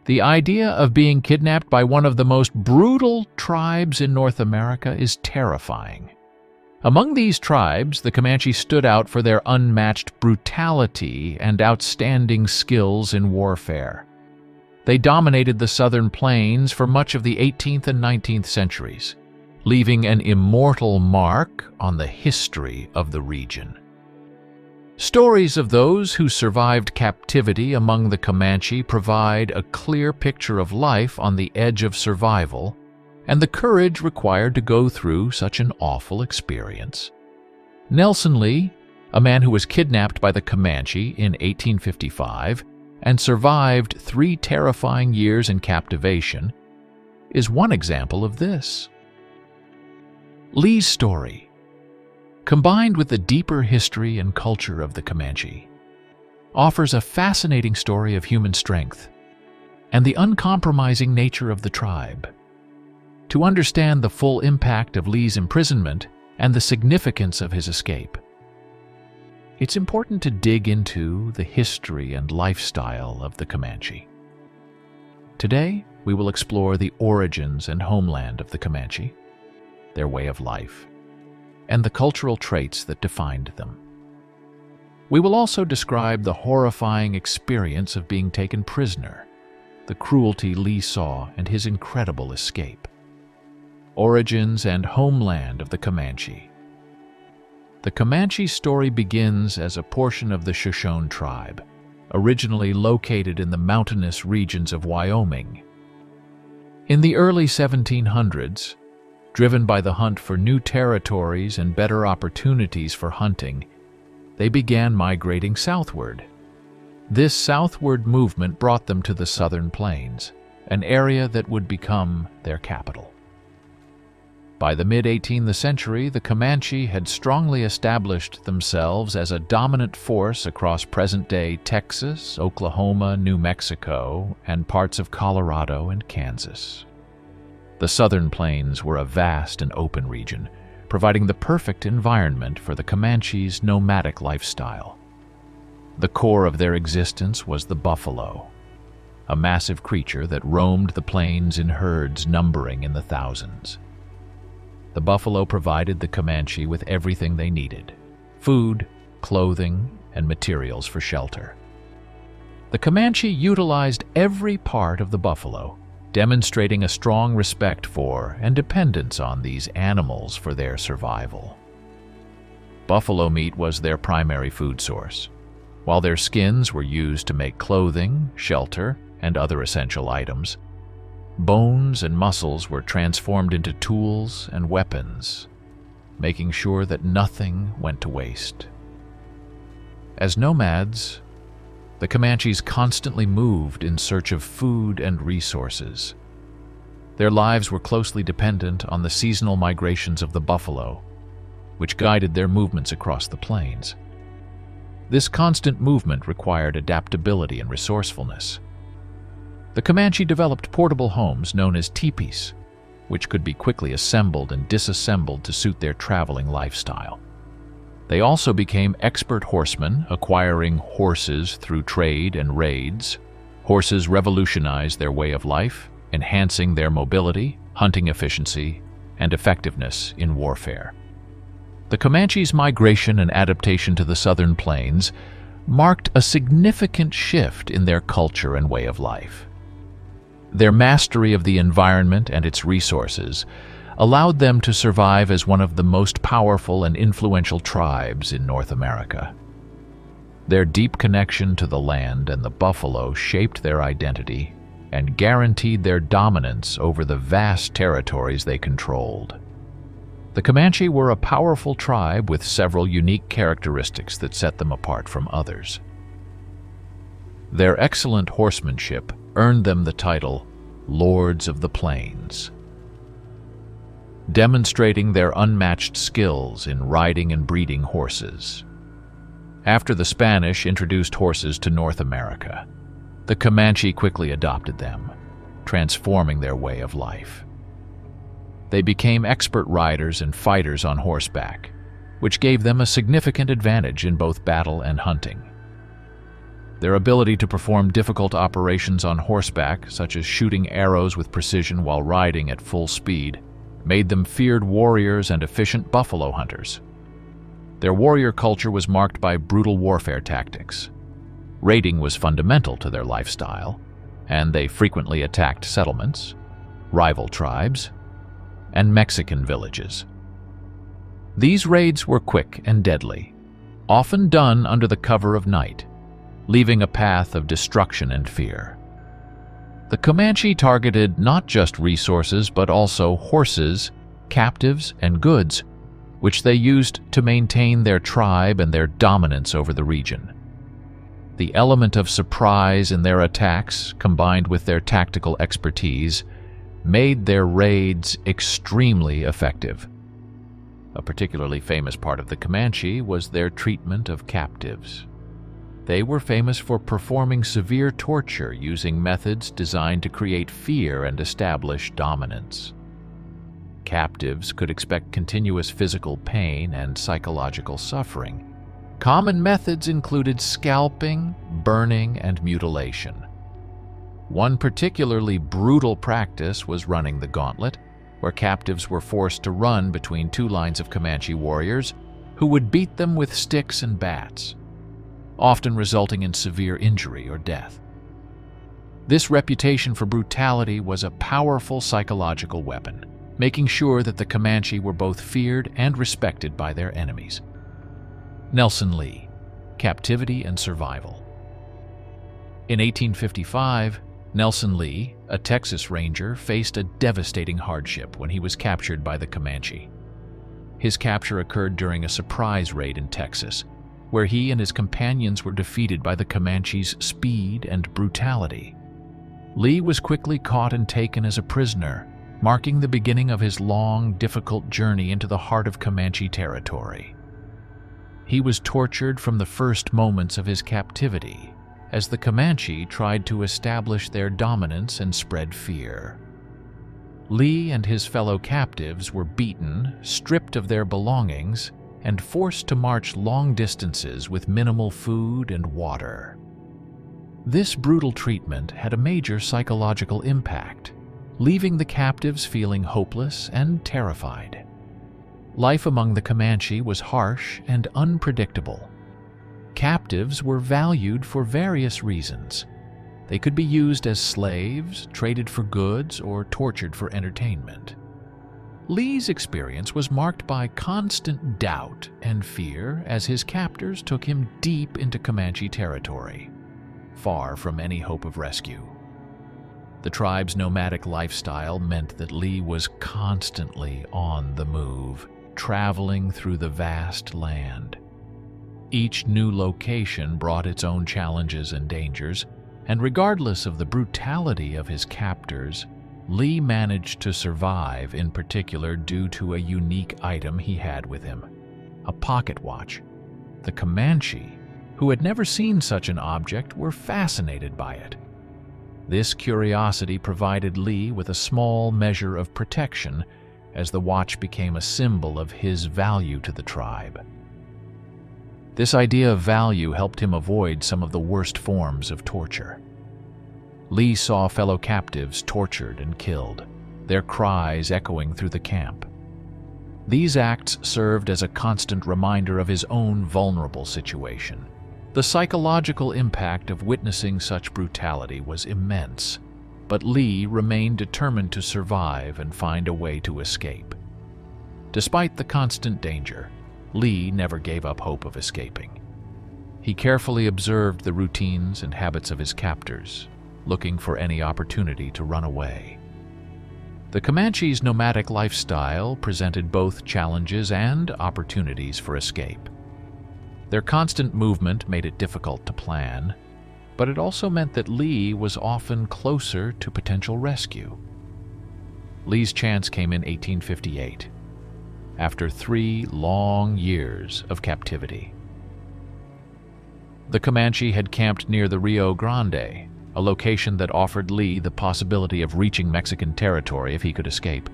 The idea of being kidnapped by one of the most brutal tribes in North America is terrifying. Among these tribes, the Comanche stood out for their unmatched brutality and outstanding skills in warfare. They dominated the southern plains for much of the 18th and 19th centuries, leaving an immortal mark on the history of the region. Stories of those who survived captivity among the Comanche provide a clear picture of life on the edge of survival and the courage required to go through such an awful experience. Nelson Lee, a man who was kidnapped by the Comanche in 1855 and survived 3 terrifying years in captivation, is one example of this. Lee's story, combined with the deeper history and culture of the Comanche, offers a fascinating story of human strength and the uncompromising nature of the tribe. To understand the full impact of Lee's imprisonment and the significance of his escape, it's important to dig into the history and lifestyle of the Comanche. Today, we will explore the origins and homeland of the Comanche, their way of life, and the cultural traits that defined them. We will also describe the horrifying experience of being taken prisoner, the cruelty Lee saw, and his incredible escape. Origins and homeland of the Comanche. The Comanche story begins as a portion of the Shoshone tribe, originally located in the mountainous regions of Wyoming. In the early 1700s, driven by the hunt for new territories and better opportunities for hunting, they began migrating southward. This southward movement brought them to the southern plains, an area that would become their capital. By the mid-18th century, the Comanche had strongly established themselves as a dominant force across present-day Texas, Oklahoma, New Mexico, and parts of Colorado and Kansas. The southern plains were a vast and open region, providing the perfect environment for the Comanche's nomadic lifestyle. The core of their existence was the buffalo, a massive creature that roamed the plains in herds numbering in the thousands. The buffalo provided the Comanche with everything they needed: food, clothing, and materials for shelter. The Comanche utilized every part of the buffalo, demonstrating a strong respect for and dependence on these animals for their survival. Buffalo meat was their primary food source, while their skins were used to make clothing, shelter, and other essential items. Bones and muscles were transformed into tools and weapons, making sure that nothing went to waste. As nomads, the Comanches constantly moved in search of food and resources. Their lives were closely dependent on the seasonal migrations of the buffalo, which guided their movements across the plains. This constant movement required adaptability and resourcefulness. The Comanche developed portable homes known as teepees, which could be quickly assembled and disassembled to suit their traveling lifestyle. They also became expert horsemen, acquiring horses through trade and raids. Horses revolutionized their way of life, enhancing their mobility, hunting efficiency, and effectiveness in warfare. The Comanche's migration and adaptation to the southern plains marked a significant shift in their culture and way of life. Their mastery of the environment and its resources allowed them to survive as one of the most powerful and influential tribes in North America. Their deep connection to the land and the buffalo shaped their identity and guaranteed their dominance over the vast territories they controlled. The Comanche were a powerful tribe with several unique characteristics that set them apart from others. Their excellent horsemanship earned them the title Lords of the Plains, demonstrating their unmatched skills in riding and breeding horses. After the Spanish introduced horses to North America, the Comanche quickly adopted them, transforming their way of life. They became expert riders and fighters on horseback, which gave them a significant advantage in both battle and hunting. Their ability to perform difficult operations on horseback, such as shooting arrows with precision while riding at full speed, made them feared warriors and efficient buffalo hunters. Their warrior culture was marked by brutal warfare tactics. Raiding was fundamental to their lifestyle, and they frequently attacked settlements, rival tribes, and Mexican villages. These raids were quick and deadly, often done under the cover of night, leaving a path of destruction and fear. The Comanche targeted not just resources but also horses, captives, and goods, which they used to maintain their tribe and their dominance over the region. The element of surprise in their attacks, combined with their tactical expertise, made their raids extremely effective. A particularly famous part of the Comanche was their treatment of captives. They were famous for performing severe torture using methods designed to create fear and establish dominance. Captives could expect continuous physical pain and psychological suffering. Common methods included scalping, burning, and mutilation. One particularly brutal practice was running the gauntlet, where captives were forced to run between two lines of Comanche warriors who would beat them with sticks and bats, often resulting in severe injury or death. This reputation for brutality was a powerful psychological weapon, making sure that the Comanche were both feared and respected by their enemies. Nelson Lee, Captivity and Survival. In 1855, Nelson Lee, a Texas Ranger, faced a devastating hardship when he was captured by the Comanche. His capture occurred during a surprise raid in Texas, where he and his companions were defeated by the Comanche's speed and brutality. Lee was quickly caught and taken as a prisoner, marking the beginning of his long, difficult journey into the heart of Comanche territory. He was tortured from the first moments of his captivity, as the Comanche tried to establish their dominance and spread fear. Lee and his fellow captives were beaten, stripped of their belongings, and forced to march long distances with minimal food and water. This brutal treatment had a major psychological impact, leaving the captives feeling hopeless and terrified. Life among the Comanche was harsh and unpredictable. Captives were valued for various reasons. They could be used as slaves, traded for goods, or tortured for entertainment. Lee's experience was marked by constant doubt and fear as his captors took him deep into Comanche territory, far from any hope of rescue. The tribe's nomadic lifestyle meant that Lee was constantly on the move, traveling through the vast land. Each new location brought its own challenges and dangers, and regardless of the brutality of his captors, Lee managed to survive, in particular due to a unique item he had with him, a pocket watch. The Comanche, who had never seen such an object, were fascinated by it. This curiosity provided Lee with a small measure of protection, as the watch became a symbol of his value to the tribe. This idea of value helped him avoid some of the worst forms of torture. Lee saw fellow captives tortured and killed, their cries echoing through the camp. These acts served as a constant reminder of his own vulnerable situation. The psychological impact of witnessing such brutality was immense, but Lee remained determined to survive and find a way to escape. Despite the constant danger, Lee never gave up hope of escaping. He carefully observed the routines and habits of his captors, looking for any opportunity to run away. The Comanche's nomadic lifestyle presented both challenges and opportunities for escape. Their constant movement made it difficult to plan, but it also meant that Lee was often closer to potential rescue. Lee's chance came in 1858, after 3 long years of captivity. The Comanche had camped near the Rio Grande, a location that offered Lee the possibility of reaching Mexican territory if he could escape.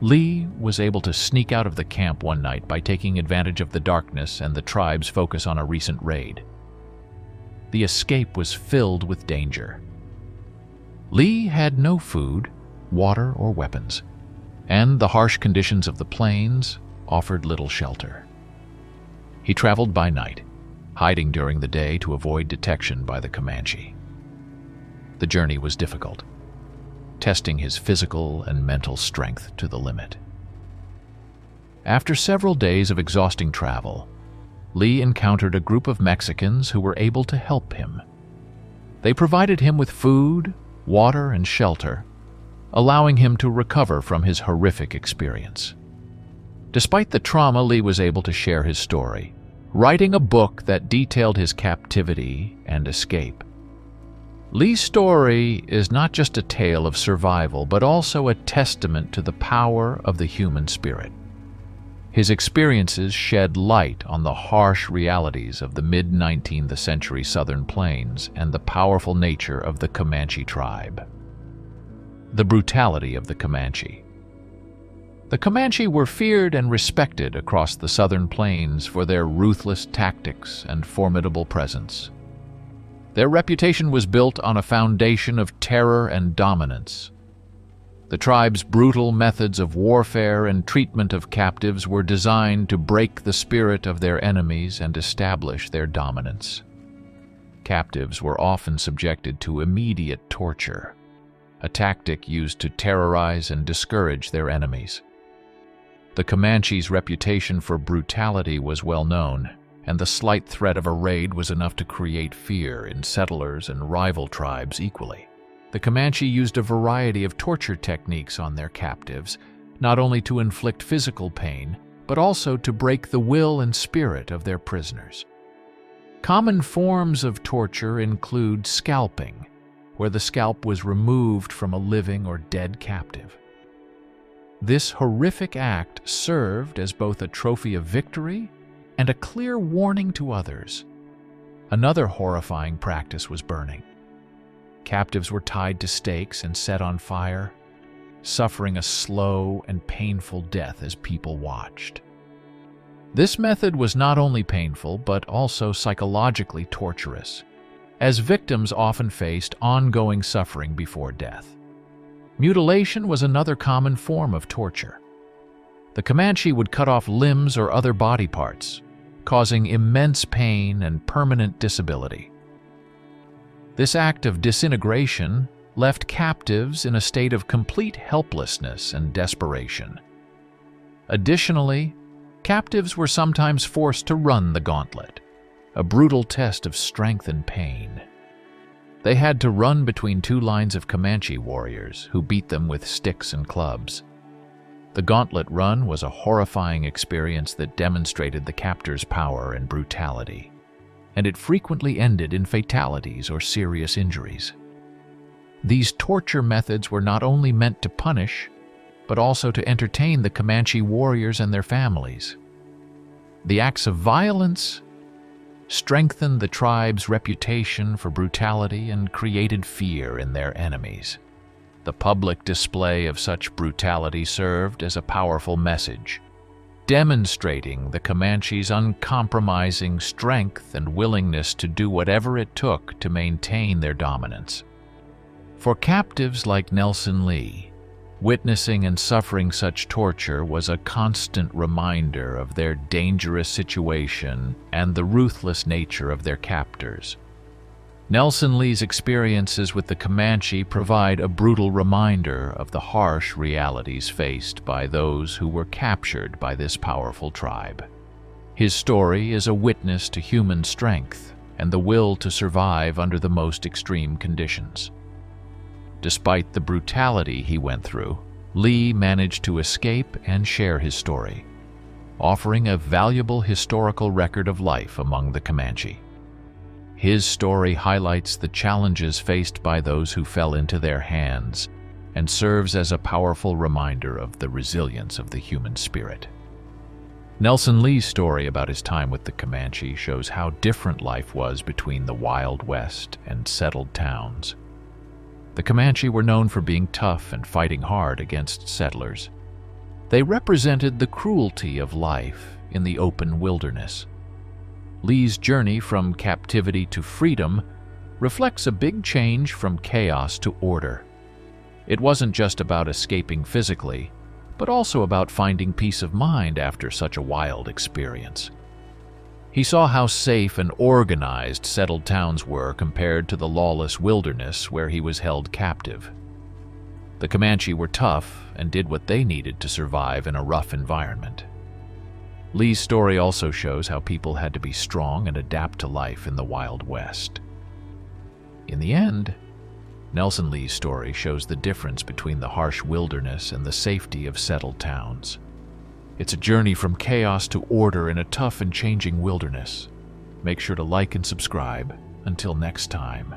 Lee was able to sneak out of the camp one night by taking advantage of the darkness and the tribe's focus on a recent raid. the escape was filled with danger. Lee had no food, water, or weapons, and the harsh conditions of the plains offered little shelter. He traveled by night, hiding during the day to avoid detection by the Comanche. The journey was difficult, testing his physical and mental strength to the limit. After several days of exhausting travel, Lee encountered a group of Mexicans who were able to help him. They provided him with food, water, and shelter, allowing him to recover from his horrific experience. Despite the trauma, Lee was able to share his story, writing a book that detailed his captivity and escape. Lee's story is not just a tale of survival, but also a testament to the power of the human spirit. His experiences shed light on the harsh realities of the mid-19th century southern plains and the powerful nature of the Comanche tribe. The brutality of the Comanche. The Comanche were feared and respected across the southern plains for their ruthless tactics and formidable presence. Their reputation was built on a foundation of terror and dominance. The tribe's brutal methods of warfare and treatment of captives were designed to break the spirit of their enemies and establish their dominance. Captives were often subjected to immediate torture, a tactic used to terrorize and discourage their enemies. The Comanche's reputation for brutality was well known, and the slight threat of a raid was enough to create fear in settlers and rival tribes equally. The Comanche used a variety of torture techniques on their captives, not only to inflict physical pain, but also to break the will and spirit of their prisoners. Common forms of torture include scalping, where the scalp was removed from a living or dead captive. This horrific act served as both a trophy of victory and a clear warning to others. Another horrifying practice was burning. Captives were tied to stakes and set on fire, suffering a slow and painful death as people watched. This method was not only painful, but also psychologically torturous, as victims often faced ongoing suffering before death. Mutilation was another common form of torture. The Comanche would cut off limbs or other body parts, causing immense pain and permanent disability. This act of disintegration left captives in a state of complete helplessness and desperation. Additionally, captives were sometimes forced to run the gauntlet, a brutal test of strength and pain. They had to run between two lines of Comanche warriors who beat them with sticks and clubs. The Gauntlet Run was a horrifying experience that demonstrated the captor's power and brutality, and it frequently ended in fatalities or serious injuries. These torture methods were not only meant to punish, but also to entertain the Comanche warriors and their families. The acts of violence strengthened the tribe's reputation for brutality and created fear in their enemies. The public display of such brutality served as a powerful message, demonstrating the Comanche's uncompromising strength and willingness to do whatever it took to maintain their dominance. For captives like Nelson Lee, witnessing and suffering such torture was a constant reminder of their dangerous situation and the ruthless nature of their captors. Nelson Lee's experiences with the Comanche provide a brutal reminder of the harsh realities faced by those who were captured by this powerful tribe. His story is a witness to human strength and the will to survive under the most extreme conditions. Despite the brutality he went through, Lee managed to escape and share his story, offering a valuable historical record of life among the Comanche. His story highlights the challenges faced by those who fell into their hands and serves as a powerful reminder of the resilience of the human spirit. Nelson Lee's story about his time with the Comanche shows how different life was between the Wild West and settled towns. The Comanche were known for being tough and fighting hard against settlers. They represented the cruelty of life in the open wilderness. Lee's journey from captivity to freedom reflects a big change from chaos to order. It wasn't just about escaping physically, but also about finding peace of mind after such a wild experience. He saw how safe and organized settled towns were compared to the lawless wilderness where he was held captive. The Comanche were tough and did what they needed to survive in a rough environment. Lee's story also shows how people had to be strong and adapt to life in the Wild West. In the end, Nelson Lee's story shows the difference between the harsh wilderness and the safety of settled towns. It's a journey from chaos to order in a tough and changing wilderness. Make sure to like and subscribe. Until next time.